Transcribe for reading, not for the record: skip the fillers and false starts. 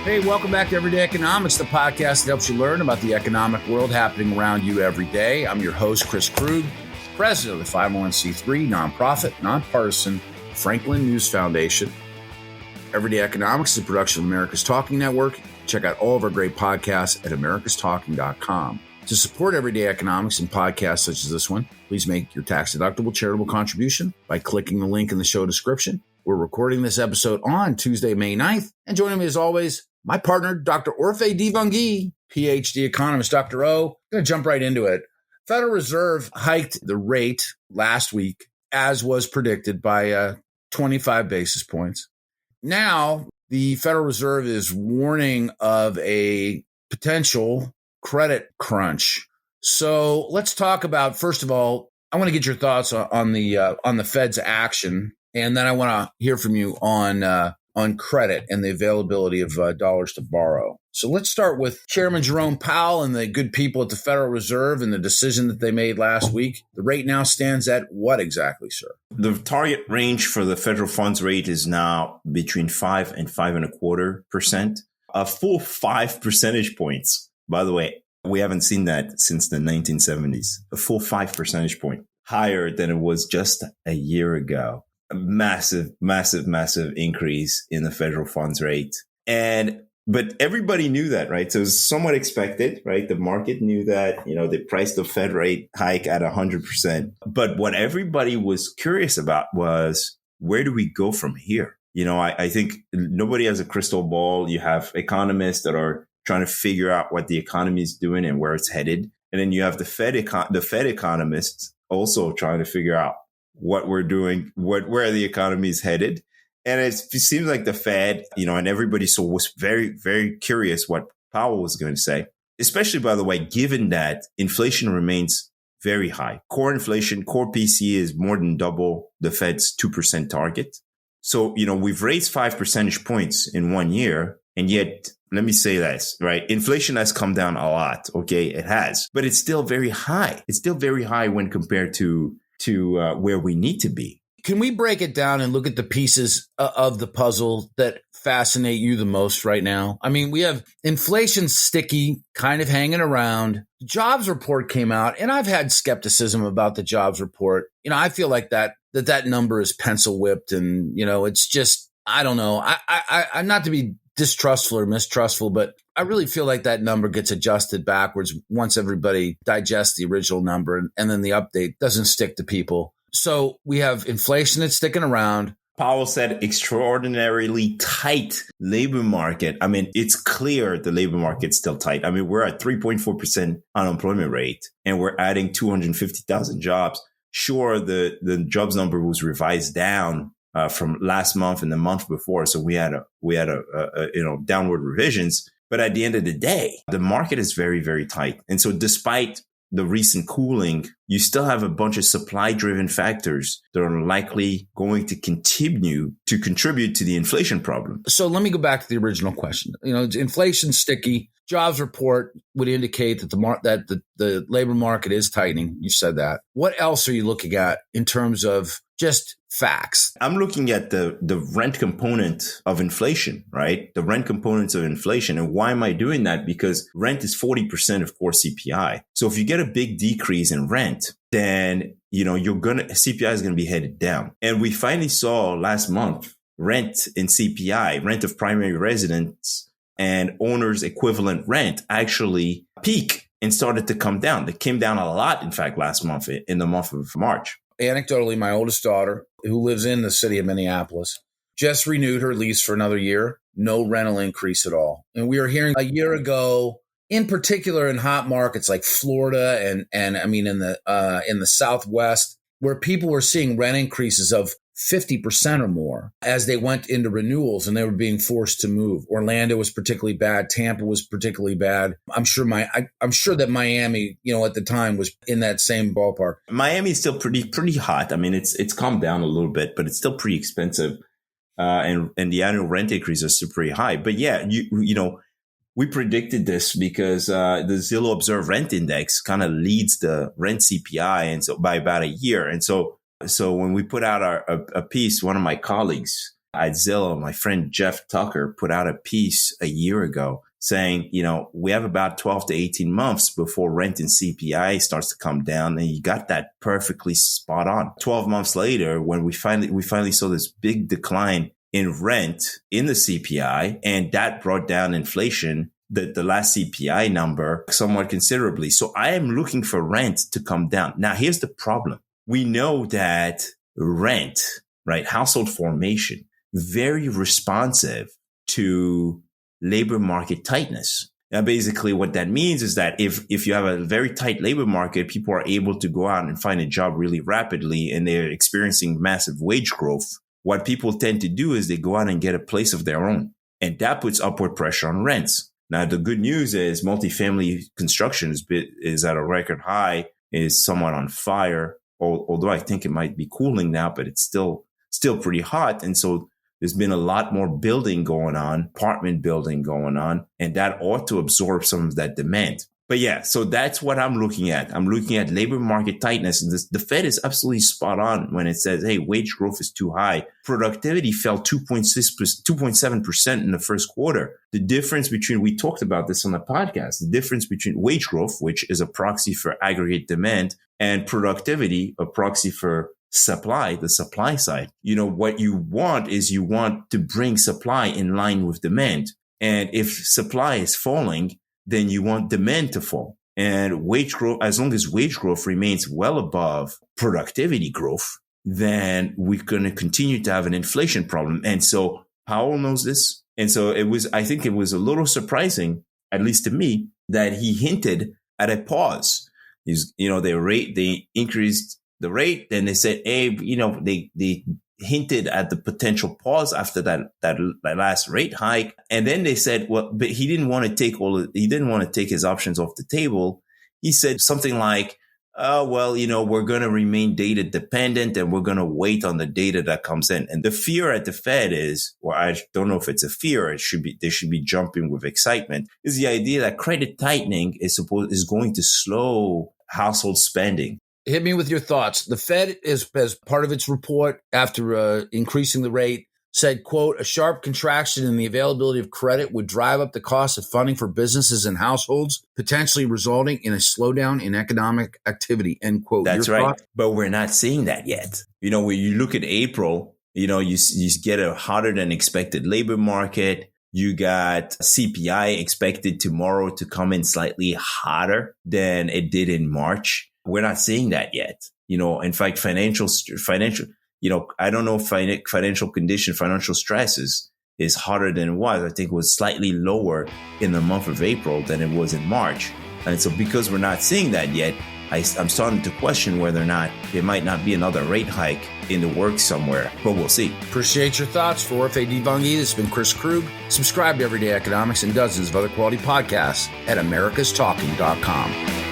Hey, welcome back to Everyday Economics, the podcast that helps you learn about the economic world happening around you every day. I'm your host, Chris Krug, president of the 501c3 nonprofit, nonpartisan Franklin News Foundation. Everyday Economics is a production of America's Talking Network. Check out all of our great podcasts at americastalking.com. To support Everyday Economics and podcasts such as this one, please make your tax-deductible charitable contribution by clicking the link in the show description. We're recording this episode on Tuesday, May 9th. And joining me as always, my partner, Dr. Orphe Divounguy, PhD economist. Dr. O, I'm going to jump right into it. Federal Reserve hiked the rate last week, as was predicted, by 25 basis points. Now, the Federal Reserve is warning of a potential credit crunch. So let's talk about, first of all, I want to get your thoughts on the Fed's action, and then I want to hear from you on credit and the availability of dollars to borrow. So let's start with Chairman Jerome Powell and the good people at the Federal Reserve and the decision that they made last week. The rate now stands at what exactly, sir? The target range for the federal funds rate is now between 5 and 5.25%, a full 5 percentage points. By the way, we haven't seen that since the 1970s, a full 5 percentage point higher than it was just a year ago. A massive increase in the federal funds rate. But everybody knew that, right? So it was somewhat expected, right? The market knew that, they priced the Fed rate hike at 100%. But what everybody was curious about was, where do we go from here? I think nobody has a crystal ball. You have economists that are trying to figure out what the economy is doing and where it's headed. And then you have the Fed economists also trying to figure out what we're doing, where the economy is headed. And it seems like the Fed, and everybody was very, very curious what Powell was going to say, especially, by the way, given that inflation remains very high. Core inflation, core PCE is more than double the Fed's 2% target. So, we've raised 5 percentage points in 1 year. And yet, let me say this, right? Inflation has come down a lot. Okay, it has, but it's still very high. It's still very high when compared to where we need to be. Can we break it down and look at the pieces of the puzzle that fascinate you the most right now? I mean, we have inflation sticky, kind of hanging around. The jobs report came out, and I've had skepticism about the jobs report. I feel like that number is pencil whipped, and it's just, I don't know. I'm not to be distrustful or mistrustful, but I really feel like that number gets adjusted backwards once everybody digests the original number, and then the update doesn't stick to people. So we have inflation that's sticking around. Powell said extraordinarily tight labor market. I mean, it's clear the labor market's still tight. I mean, we're at 3.4% unemployment rate, and we're adding 250,000 jobs. Sure, the jobs number was revised down from last month and the month before, so we had a downward revisions. But at the end of the day, the market is very, very tight. And so despite the recent cooling, you still have a bunch of supply-driven factors that are likely going to continue to contribute to the inflation problem. So let me go back to the original question. Inflation's sticky. Jobs report would indicate that the labor market is tightening. You said that. What else are you looking at in terms of just facts? I'm looking at the rent component of inflation, right? The rent components of inflation. And why am I doing that? Because rent is 40% of core CPI. So if you get a big decrease in rent, then, CPI is going to be headed down. And we finally saw last month rent in CPI, rent of primary residents and owners equivalent rent actually peak and started to come down. It came down a lot, in fact, last month, in the month of March. Anecdotally, my oldest daughter, who lives in the city of Minneapolis, just renewed her lease for another year. No rental increase at all. And we were hearing a year ago, in particular in hot markets like Florida and I mean in the Southwest, where people were seeing rent increases of 50% or more as they went into renewals and they were being forced to move. Orlando was particularly bad. Tampa was particularly bad. I'm sure that Miami, at the time was in that same ballpark. Miami is still pretty hot. I mean, it's calmed down a little bit, but it's still pretty expensive. And the annual rent increases are still pretty high. But yeah, we predicted this because the Zillow Observed Rent Index kind of leads the rent CPI, and so by about a year. And so when we put out a piece, one of my colleagues at Zillow, my friend Jeff Tucker put out a piece a year ago saying, we have about 12 to 18 months before rent and CPI starts to come down. And you got that perfectly spot on. 12 months later, when we finally saw this big decline in rent in the CPI, and that brought down inflation, the last CPI number, somewhat considerably. So I am looking for rent to come down. Now, here's the problem. We know that rent, right, household formation, very responsive to labor market tightness. Now, basically what that means is that if you have a very tight labor market, people are able to go out and find a job really rapidly, and they're experiencing massive wage growth. What people tend to do is they go out and get a place of their own, and that puts upward pressure on rents. Now, the good news is multifamily construction is at a record high, is somewhat on fire, although I think it might be cooling now, but it's still pretty hot. And so there's been a lot more building going on, apartment building going on, and that ought to absorb some of that demand. But yeah, so that's what I'm looking at. I'm looking at labor market tightness. And the Fed is absolutely spot on when it says, hey, wage growth is too high. Productivity fell 2.7% in the first quarter. The difference between, we talked about this on the podcast, the difference between wage growth, which is a proxy for aggregate demand, and productivity, a proxy for supply, the supply side. What you want is you want to bring supply in line with demand. And if supply is falling, then you want demand to fall. And wage growth, as long as wage growth remains well above productivity growth, then we're going to continue to have an inflation problem. And so Powell knows this. And so I think it was a little surprising, at least to me, that he hinted at a pause. They increased the rate. Then they said, hey, they hinted at the potential pause after that last rate hike. And then they said, well, but he didn't want to take his options off the table. He said something like, we're going to remain data dependent, and we're going to wait on the data that comes in. And the fear at the Fed is, well, I don't know if it's a fear, they should be jumping with excitement, is the idea that credit tightening is going to slow household spending. Hit me with your thoughts. The Fed is, as part of its report after increasing the rate, said, quote, a sharp contraction in the availability of credit would drive up the cost of funding for businesses and households, potentially resulting in a slowdown in economic activity, end quote. That's right. Thoughts? But we're not seeing that yet. When you look at April, you get a hotter than expected labor market. You got CPI expected tomorrow to come in slightly hotter than it did in March. We're not seeing that yet. In fact, financial, I don't know if financial condition, financial stress is hotter than it was. I think it was slightly lower in the month of April than it was in March. And so because we're not seeing that yet, I'm starting to question whether or not there might not be another rate hike in the works somewhere, but we'll see. Appreciate your thoughts. For Orphe Divounguy, this has been Chris Krug. Subscribe to Everyday Economics and dozens of other quality podcasts at americastalking.com.